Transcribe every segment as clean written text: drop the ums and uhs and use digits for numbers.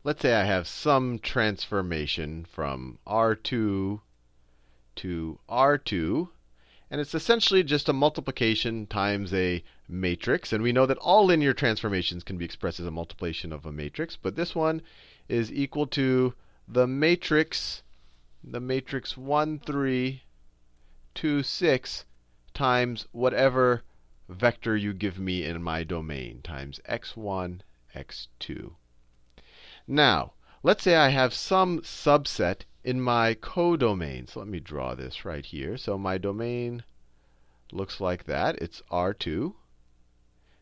let's say I have some transformation from R2 to R2. And it's essentially just a multiplication times a matrix. And we know that all linear transformations can be expressed as a multiplication of a matrix. But this one is equal to the matrix 1, 3, 2, 6 times whatever vector you give me in my domain, times x1, x2. Now, let's say I have some subset in my codomain. So let me draw this right here. So my domain looks like that. It's R2.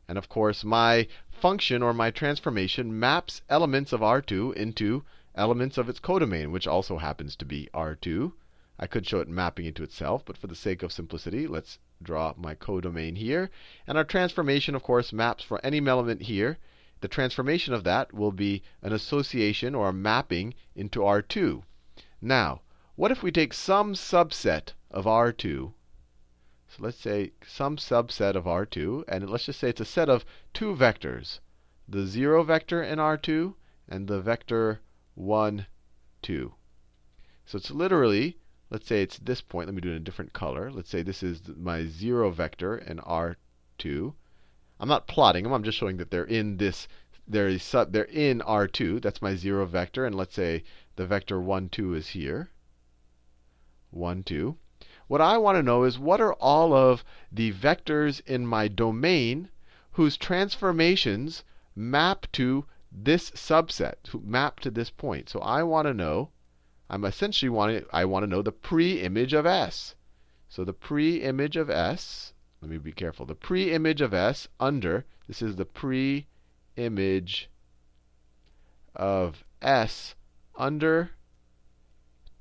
And of course, my function or my transformation maps elements of R2 into elements of its codomain, which also happens to be R2. I could show it mapping into itself, but for the sake of simplicity, let's draw my codomain here. And our transformation, of course, maps for any element here. The transformation of that will be an association or a mapping into R2. Now, what if we take some subset of R2? So let's say some subset of R2, and let's just say it's a set of two vectors, the 0 vector in R2 and the vector 1, 2. So it's literally, let's say it's this point. Let me do it in a different color. Let's say this is my 0 vector in R2. I'm not plotting them. I'm just showing that they're in this. They're in R2. That's my 0 vector. And let's say the vector 1, 2 is here. 1, 2. What I want to know is what are all of the vectors in my domain whose transformations map to this subset, who map to this point. So I want to know, I want to know the pre-image of S. So the pre-image of S, let me be careful. The pre-image of S under, this is the pre-image of S under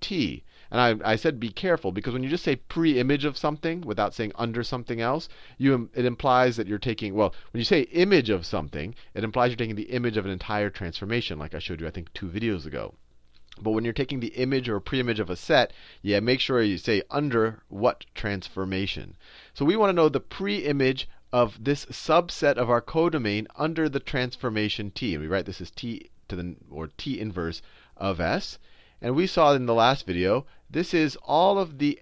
T. And I said be careful because when you just say pre-image of something without saying under something else, it implies that you're taking, well, when you say image of something, it implies you're taking the image of an entire transformation, like I showed you, I think, 2 videos ago. But when you're taking the image or pre-image of a set, yeah, make sure you say under what transformation. So we want to know the pre-image of this subset of our codomain under the transformation T. And we write this as T to the, or T inverse of S. And we saw in the last video, this is all of the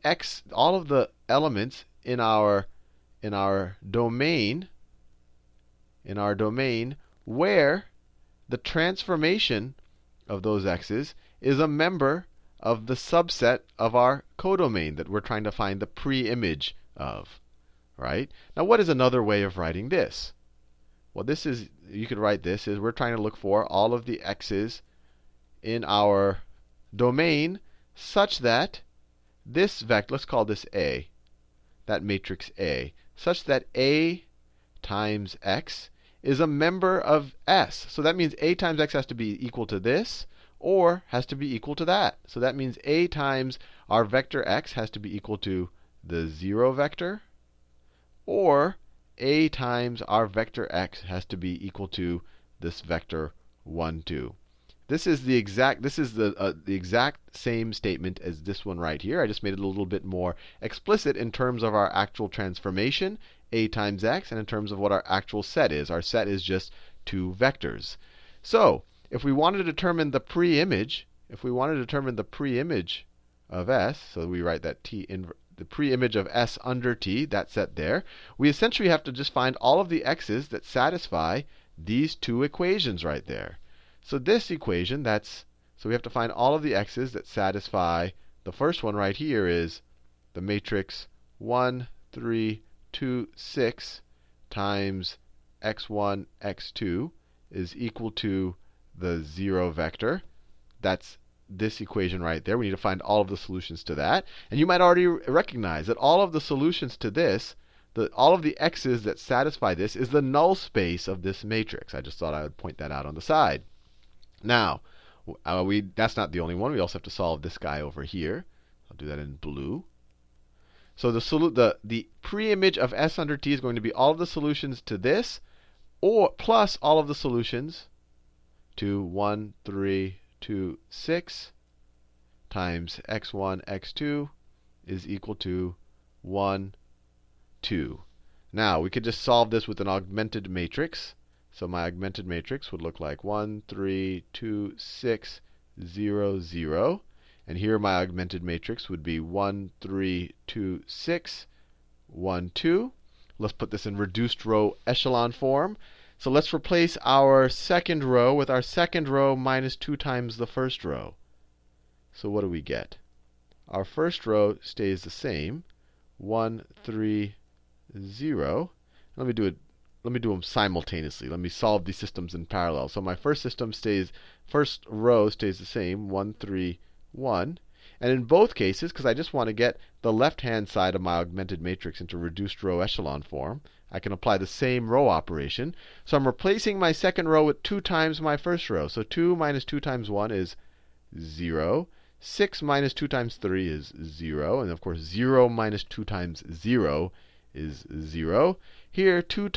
elements in our domain, where the transformation of those x's is a member of the subset of our codomain that we're trying to find the pre-image of. Right? Now, what is another way of writing this? Well, this is, you could write this as we're trying to look for all of the x's in our domain such that this vector, let's call this A, that matrix A, such that A times x is a member of S. So that means A times x has to be equal to this or has to be equal to that. So that means A times our vector x has to be equal to the 0 vector, or A times our vector x has to be equal to this vector 1, 2. This is the exact same statement as this one right here. I just made it a little bit more explicit in terms of our actual transformation, A times x, and in terms of what our actual set is. Our set is just 2 vectors. So if we wanted to determine the pre-image, of S, so we write that the pre-image of S under T, that set there, we essentially have to just find all of the x's that satisfy these 2 equations right there. So this equation, so we have to find all of the x's that satisfy, the first one right here is the matrix 1, 3, 2, 6 times x1, x2 is equal to the 0 vector. That's this equation right there. We need to find all of the solutions to that. And you might already recognize that all of the solutions to this, all of the x's that satisfy this, is the null space of this matrix. I just thought I would point that out on the side. Now, that's not the only one. We also have to solve this guy over here. I'll do that in blue. So the pre-image of S under T is going to be all of the solutions to this, or plus all of the solutions to 1, 3, 2, 6 times x1, x2 is equal to 1, 2. Now, we could just solve this with an augmented matrix. So my augmented matrix would look like 1, 3, 2, 6, 0, 0. And here my augmented matrix would be 1, 3, 2, 6, 1, 2. Let's put this in reduced row echelon form. So let's replace our second row with our second row minus 2 times the first row. So what do we get? Our first row stays the same, 1, 3, 0. Let me do them simultaneously. Let me solve these systems in parallel. So my first row stays the same, 1, 3, 1. And in both cases, because I just want to get the left-hand side of my augmented matrix into reduced row echelon form, I can apply the same row operation. So I'm replacing my second row with 2 times my first row. So 2 minus 2 times 1 is 0. 6 minus 2 times 3 is 0. And of course, 0 minus 2 times 0 is 0. Here, 2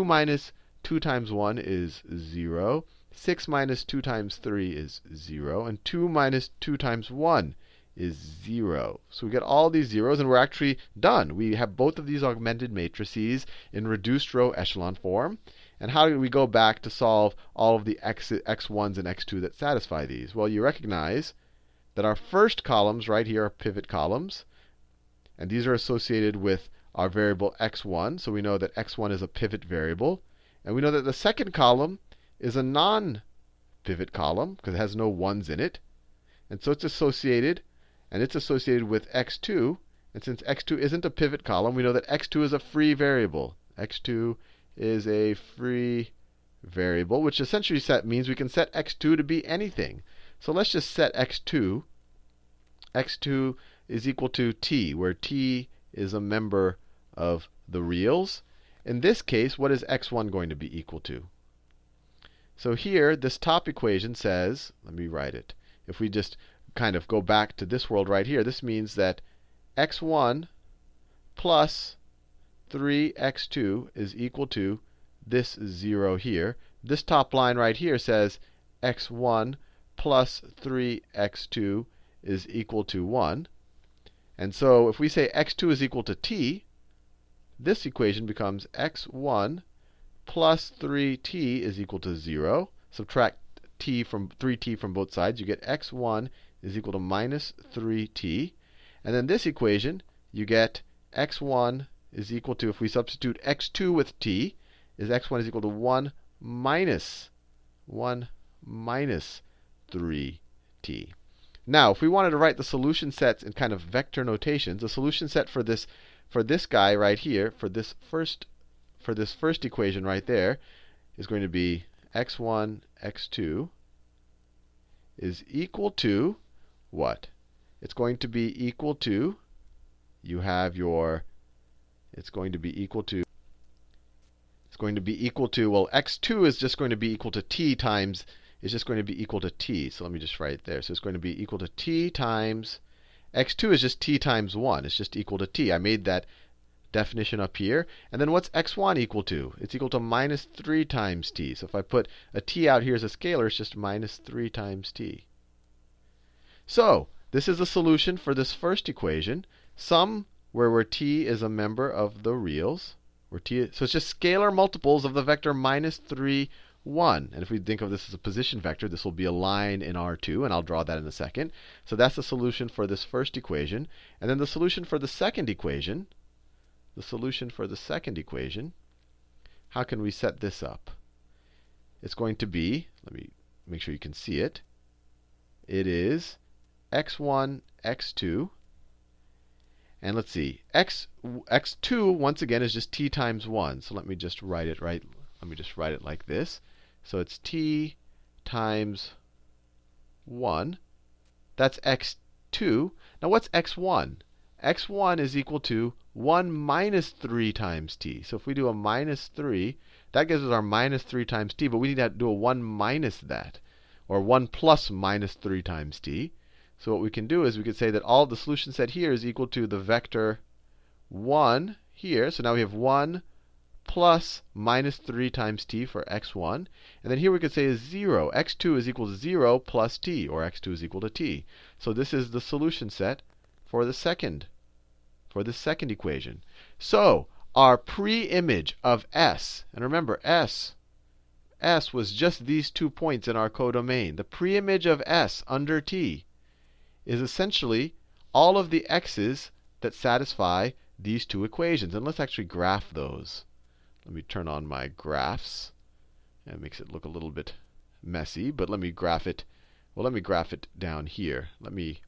minus 2 times 1 is 0. 6 minus 2 times 3 is 0. And 2 minus 2 times 1 is 0. So we get all these zeros, and we're actually done. We have both of these augmented matrices in reduced row echelon form. And how do we go back to solve all of the x1s and x2 that satisfy these? Well, you recognize that our first columns right here are pivot columns. And these are associated with our variable x1. So we know that x1 is a pivot variable. And we know that the second column is a non-pivot column because it has no 1s in it. And so it's associated with x2. And since x2 isn't a pivot column, we know that x2 is a free variable. x2 is a free variable, which essentially means we can set x2 to be anything. So let's just set x2. x2 is equal to t, where t is a member of the reals. In this case, what is x1 going to be equal to? So here, this top equation says, let me write it. If we just kind of go back to this world right here, this means that x1 plus 3x2 is equal to this 0 here. This top line right here says x1 plus 3x2 is equal to 1. And so if we say x2 is equal to t, this equation becomes x1 plus 3t is equal to 0. Subtract 3t from both sides. You get x1 is equal to minus 3t. And then this equation, you get x1 is equal to, if we substitute x2 with t, is x1 is equal to 1 minus 3t. Now, if we wanted to write the solution sets in kind of vector notations, the solution set for this guy right here, for this first equation right there, is going to be x1, x2 is equal to what? It's going to be equal to, it's going to be equal to, well, x2 is just going to be equal to t times, is just going to be equal to t. So let me just write it there. So it's going to be equal to t times, x2 is just t times 1. It's just equal to t. I made that definition up here. And then what's x1 equal to? It's equal to minus 3 times t. So if I put a t out here as a scalar, it's just minus 3 times t. So this is the solution for this first equation. Sum where t is a member of the reals. So it's just scalar multiples of the vector minus 3, 1. And if we think of this as a position vector, this will be a line in R2, and I'll draw that in a second. So that's the solution for this first equation. And then the solution for the second equation, how can we set this up? It's going to be, let me make sure you can see it. It is x1, x2. And let's see, x2 once again is just t times 1. So let me just write it like this. So it's t times 1. That's x2. Now what's x1? x1 is equal to 1 minus 3 times t. So if we do a minus 3, that gives us our minus 3 times t. But we need to do a 1 minus that, or 1 plus minus 3 times t. So what we can do is we could say that all the solution set here is equal to the vector 1 here. So now we have 1 plus minus 3 times t for x1. And then here we could say is 0. x2 is equal to 0 plus t, or x2 is equal to t. So this is the solution set for the second equation. So our pre-image of S, and remember S S was just these 2 points in our codomain. The preimage of S under T is essentially all of the x's that satisfy these 2 equations. And let's actually graph those. Let me turn on my graphs. It makes it look a little bit messy, but let me graph it. Well, let me graph it down here. Let me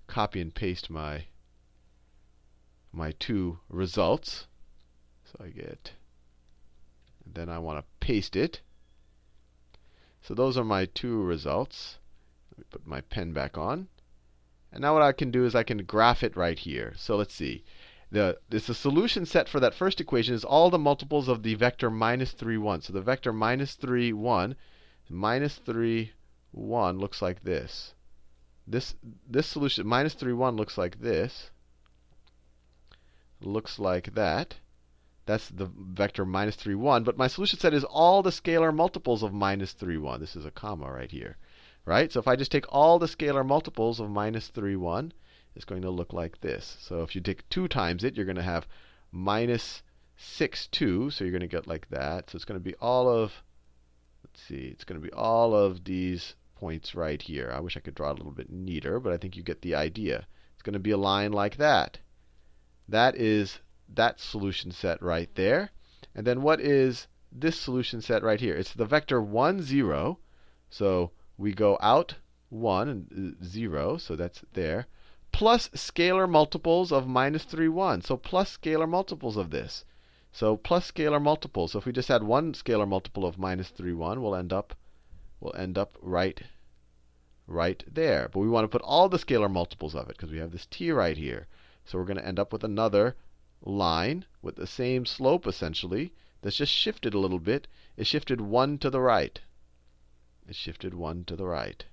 copy and paste my 2 results. So I get, and then I want to paste it. So those are my 2 results. Let me put my pen back on. And now what I can do is I can graph it right here. So let's see. The solution set for that first equation is all the multiples of the vector minus 3, 1. So the vector minus 3, 1, minus 3, 1 looks like this. This solution, minus 3, 1, looks like this. Looks like that. That's the vector minus 3, 1. But my solution set is all the scalar multiples of minus 3, 1. This is a comma right here. Right? So if I just take all the scalar multiples of minus 3, 1, it's going to look like this. So if you take 2 times it, you're going to have minus 6, 2. So you're going to get like that. So it's going to be all of, let's see, it's going to be all of these points right here. I wish I could draw it a little bit neater, but I think you get the idea. It's going to be a line like that. That is that solution set right there. And then what is this solution set right here? It's the vector 1, 0. So we go out 1 and 0, so that's there, plus scalar multiples of minus 3, 1. So plus scalar multiples of this. So plus scalar multiples. So if we just add 1 scalar multiple of minus 3, 1, we'll end up right there. But we want to put all the scalar multiples of it because we have this t right here. So we're going to end up with another line with the same slope, essentially, that's just shifted a little bit. It shifted 1 to the right. It shifted 1 to the right.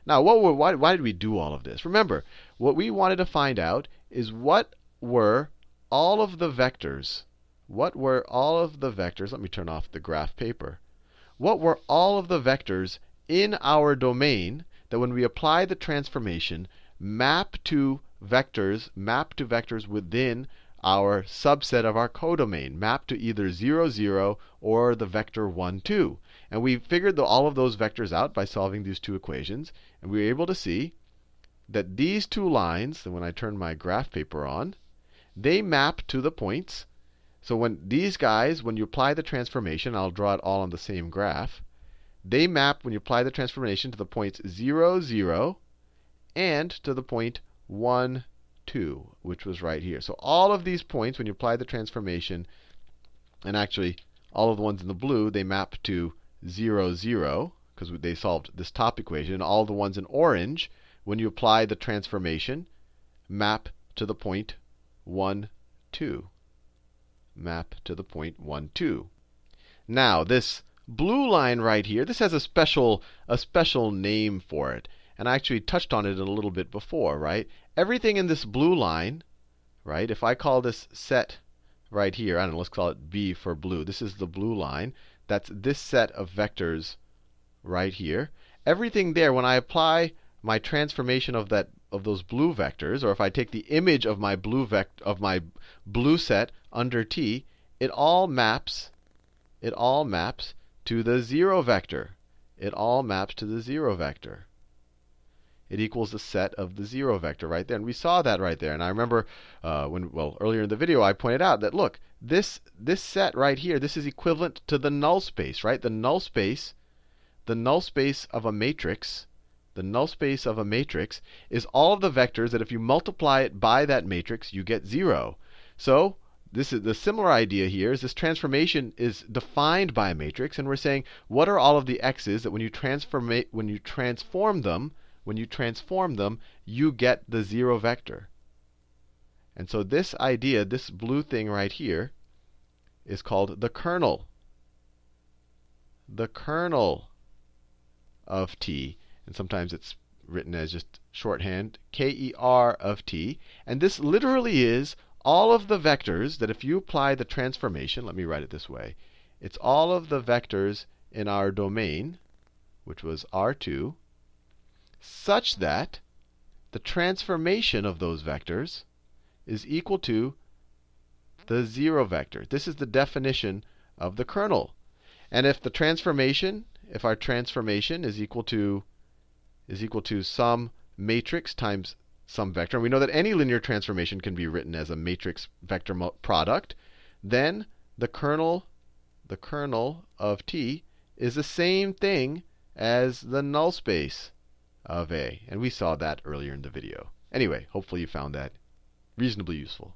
Now, why did we do all of this? Remember, what we wanted to find out is what were all of the vectors. What were all of the vectors? Let me turn off the graph paper. What were all of the vectors in our domain that when we apply the transformation map to vectors within our subset of our codomain, map to either 0, 0 or the vector 1, 2. And we figured all of those vectors out by solving these 2 equations. And we were able to see that these 2 lines, and when I turn my graph paper on, they map to the points. So when these guys, when you apply the transformation, I'll draw it all on the same graph. They map, when you apply the transformation, to the points 0, 0 and to the point 1, 2, which was right here. So all of these points, when you apply the transformation, and actually all of the ones in the blue, they map to 0, 0, because they solved this top equation. And all the ones in orange, when you apply the transformation, map to the point 1, 2. Map to the point 1, 2. Now, this blue line right here, this has a special name for it. And I actually touched on it a little bit before, right? Everything in this blue line, right? If I call this set right here, I don't know, let's call it B for blue. This is the blue line. That's this set of vectors right here. Everything there, when I apply my transformation of those blue vectors, or if I take the image of my blue set under T, it all maps to the 0 vector. It all maps to the 0 vector. It equals the set of the 0 vector right there. And we saw that right there. And I remember earlier in the video I pointed out that, look, this set right here, this is equivalent to the null space, right? The null space of a matrix, is all of the vectors that if you multiply it by that matrix, you get 0. So this is the similar idea here is this transformation is defined by a matrix, and we're saying what are all of the x's that when you transform them, you get the 0 vector. And so this idea, this blue thing right here, is called the kernel. The kernel of T. And sometimes it's written as just shorthand, KER of T. And this literally is all of the vectors that if you apply the transformation, let me write it this way. It's all of the vectors in our domain, which was R2, such that the transformation of those vectors is equal to the 0 vector. This is the definition of the kernel. And if our transformation is equal to some matrix times some vector, and we know that any linear transformation can be written as a matrix vector product, then the kernel of T is the same thing as the null space of A. And we saw that earlier in the video. Anyway, hopefully you found that reasonably useful.